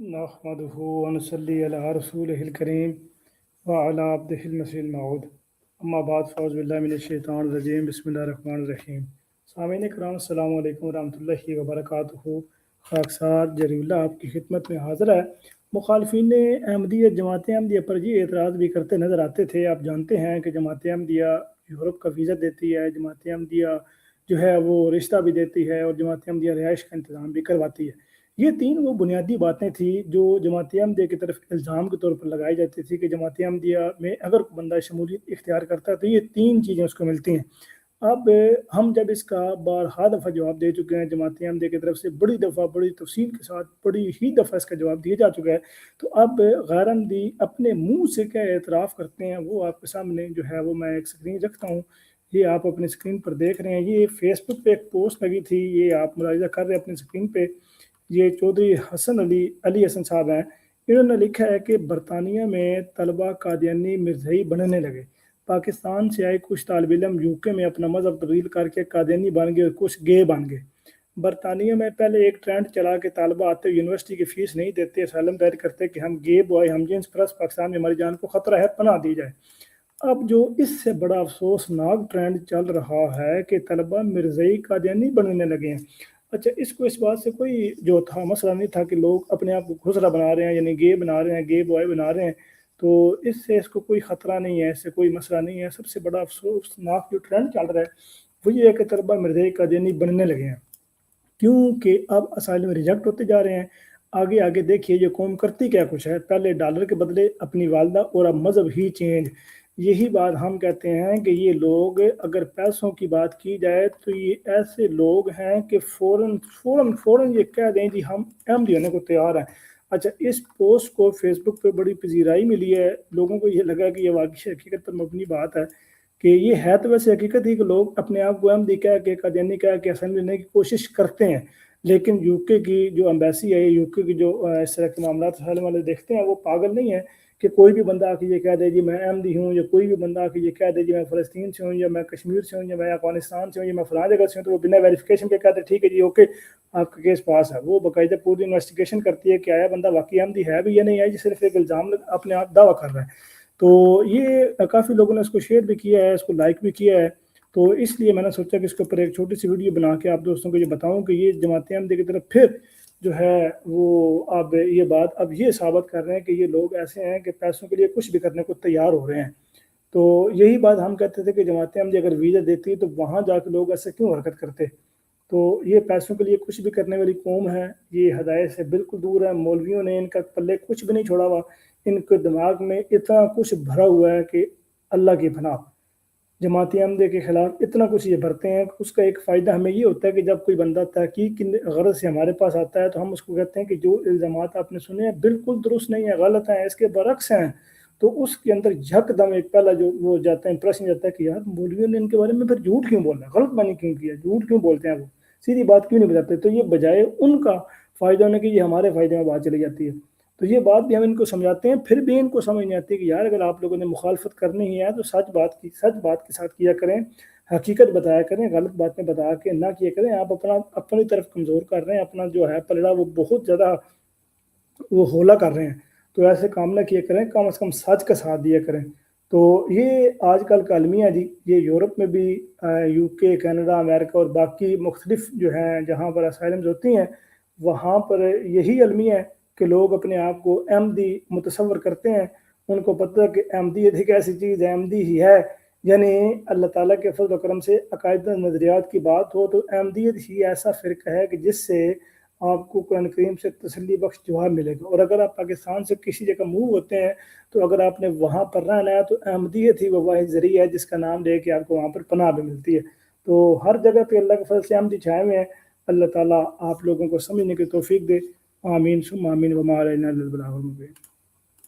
نحمده ونصلي على رسوله الكريم وعلى عبده المسيح الموعود اما بعد فاعوذ باللہ من الشیطان الرجیم بسم اللہ الرحمن الرحیم۔ سامعین کرام السلام علیکم ورحمۃ اللہ وبرکاتہ۔ خاکسار جری اللہ آپ کی خدمت میں حاضر ہے۔ مخالفین احمدیت جماعت احمدیہ پر یہ اعتراض بھی کرتے نظر آتے تھے۔ آپ جانتے ہیں کہ جماعت احمدیہ یورپ کا ویزا دیتی ہے، جماعت احمدیہ جو ہے وہ رشتہ بھی دیتی ہے اور جماعت احمدیہ رہائش کا انتظام بھی کرواتی ہے۔ یہ تین وہ بنیادی باتیں تھیں جو جماعت احمدیہ کی طرف الزام کے طور پر لگائی جاتی تھی کہ جماعت احمدیہ میں اگر بندہ شمولیت اختیار کرتا ہے تو یہ تین چیزیں اس کو ملتی ہیں۔ اب ہم جب اس کا بارہا دفعہ جواب دے چکے ہیں، جماعت احمدیہ کی طرف سے بڑی دفعہ بڑی تفصیل کے ساتھ بڑی ہی دفعہ اس کا جواب دیا جا چکا ہے، تو اب غیر احمدی اپنے منہ سے کیا اعتراف کرتے ہیں وہ آپ کے سامنے جو ہے وہ میں ایک سکرین رکھتا ہوں۔ یہ آپ اپنی سکرین پر دیکھ رہے ہیں، یہ فیس بک پہ ایک پوسٹ لگی تھی، یہ آپ ملاحظہ کر رہے ہیں اپنی سکرین پہ۔ یہ چودھری علی حسن صاحب ہیں، انہوں نے لکھا ہے کہ برطانیہ میں طلبہ قادیانی مرزائی بننے لگے۔ پاکستان سے آئے کچھ طالب علم یوکے میں اپنا مذہب تبدیل کر کے قادیانی بن گئے اور کچھ گے بن گئے۔ برطانیہ میں پہلے ایک ٹرینڈ چلا کہ طالبہ آتے یونیورسٹی کی فیس نہیں دیتے، اسائلم دائر کرتے کہ ہم گے بوائے ہم جنس پرست پاکستان میں ہماری جان کو خطرہ ہے، پناہ دی جائے۔ اب جو اس سے بڑا افسوسناک ٹرینڈ چل رہا ہے کہ طلبہ مرزائی قادیانی بننے لگے ہیں۔ اچھا، اس کو اس بات سے کوئی جو تھا مسئلہ نہیں تھا کہ لوگ اپنے آپ کو خسرہ بنا رہے ہیں، یعنی گے بنا رہے ہیں، گے بوائے بنا رہے ہیں، تو اس سے اس کو کوئی خطرہ نہیں ہے، اس سے کوئی مسئلہ نہیں ہے۔ سب سے بڑا افسوسناک جو ٹرینڈ چل رہا ہے وہ یہ ہے کہ طلبہ مرزائی قادیانی بننے لگے ہیں، کیونکہ اب اسائلم ریجیکٹ ہوتے جا رہے ہیں۔ آگے آگے دیکھیے یہ قوم کرتی کیا کچھ ہے، پہلے ڈالر کے بدلے اپنی والدہ اور اب مذہب ہی چینج۔ یہی بات ہم کہتے ہیں کہ یہ لوگ اگر پیسوں کی بات کی جائے تو یہ ایسے لوگ ہیں کہ فوراً یہ کہہ دیں جی ہم احمدی ہونے کو تیار ہیں۔ اچھا، اس پوسٹ کو فیس بک پہ بڑی پذیرائی ملی ہے، لوگوں کو یہ لگا کہ یہ واقعی حقیقت پر مبنی بات ہے، کہ یہ ہے تو ویسے حقیقت ہی کہ لوگ اپنے آپ کو احمدی کہہ کے قادیانی کہہ کے اسائلم لینے کی کوشش کرتے ہیں، لیکن یوکے کی جو ایمبیسی ہے، یوکے کی جو اس طرح کے معاملات اسائلم والے دیکھتے ہیں، وہ پاگل نہیں ہے کہ کوئی بھی بندہ آ کے یہ کہہ دے جی میں احمدی ہوں، یا کوئی بھی بندہ آ کے یہ کہہ دے جی میں فلسطین سے ہوں، یا میں کشمیر سے ہوں، یا میں افغانستان سے ہوں، یا میں فلاں جگہ سے ہوں، تو وہ بنا ویریفیکیشن کے کہتے ہیں ٹھیک ہے جی اوکے آپ کا کیس پاس ہے۔ وہ باقاعدہ پوری انویسٹیگیشن کرتی ہے کہ آیا بندہ واقعی احمدی ہے بھی یا نہیں ہے، یہ صرف ایک الزام اپنے آپ دعویٰ کر رہا ہے۔ تو یہ کافی لوگوں نے اس کو شیئر بھی کیا ہے، اس کو لائک بھی کیا ہے، تو اس لیے میں نے سوچا کہ اس کے اوپر ایک چھوٹی سی ویڈیو بنا کے آپ دوستوں کو یہ بتاؤں کہ یہ جماعت احمدیہ کی طرف پھر جو ہے وہ اب یہ بات اب یہ ثابت کر رہے ہیں کہ یہ لوگ ایسے ہیں کہ پیسوں کے لیے کچھ بھی کرنے کو تیار ہو رہے ہیں۔ تو یہی بات ہم کہتے تھے کہ جماعت احمدیہ اگر ویزا دیتی تو وہاں جا کے لوگ ایسے کیوں حرکت کرتے۔ تو یہ پیسوں کے لیے کچھ بھی کرنے والی قوم ہے، یہ ہدایت سے بالکل دور ہے۔ مولویوں نے ان کا پلے کچھ بھی نہیں چھوڑا ہوا، ان کے دماغ میں اتنا کچھ بھرا ہوا ہے کہ اللہ کی پناہ۔ جماعت احمدیہ کے خلاف اتنا کچھ یہ بھرتے ہیں، اس کا ایک فائدہ ہمیں یہ ہوتا ہے کہ جب کوئی بندہ تحقیق کی غرض سے ہمارے پاس آتا ہے تو ہم اس کو کہتے ہیں کہ جو الزامات آپ نے سنے ہیں بالکل درست نہیں ہیں، غلط ہیں، اس کے برعکس ہیں، تو اس کے اندر جھک دم ایک پہلا جو وہ جاتا ہے امپریشن جاتا ہے کہ یار مولویوں نے ان کے بارے میں پھر جھوٹ کیوں بولنا ہے، غلط معنی کیوں کیا، جھوٹ کیوں بولتے ہیں، وہ سیدھی بات کیوں نہیں بتاتے۔ تو یہ بجائے ان کا فائدہ ہونے کی یہ ہمارے فائدے میں بات چلی جاتی ہے۔ تو یہ بات بھی ہم ان کو سمجھاتے ہیں، پھر بھی ان کو سمجھ نہیں آتی کہ یار اگر آپ لوگوں نے مخالفت کرنی ہی ہے تو سچ بات کے ساتھ کیا کریں، حقیقت بتایا کریں، غلط باتیں بتا کے نہ کیا کریں۔ آپ اپنی طرف کمزور کر رہے ہیں، اپنا جو ہے پلڑا وہ بہت زیادہ وہ ہولا کر رہے ہیں، تو ایسے کام نہ کیا کریں، کم از کم سچ کا ساتھ دیا کریں۔ تو یہ آج کل کا المیہ جی، یہ یورپ میں بھی یوکے، کینیڈا، امریکہ اور باقی مختلف جو ہیں جہاں پر اسائلمز ہوتی ہیں وہاں پر یہی المیہ ہے کہ لوگ اپنے آپ کو احمدی متصور کرتے ہیں۔ ان کو پتہ ہے کہ احمدیت ایک ایسی چیز ہے، احمدی ہی ہے، یعنی اللہ تعالیٰ کے فضل و کرم سے عقائد نظریات کی بات ہو تو احمدیت ہی ایسا فرقہ ہے کہ جس سے آپ کو قرآن کریم سے تسلی بخش جواب ملے گا۔ اور اگر آپ پاکستان سے کسی جگہ موو ہوتے ہیں تو اگر آپ نے وہاں پر رہنا ہے تو احمدیت ہی وہ واحد ذریعہ ہے جس کا نام لے کے آپ کو وہاں پر پناہ بھی ملتی ہے۔ تو ہر جگہ پہ اللہ کے فضل سے احمدی چھائے ہوئے ہیں۔ اللہ تعالیٰ آپ لوگوں کو سمجھنے کی توفیق دے، آمین ثم آمین، وما علینا الا البلاغ المبین۔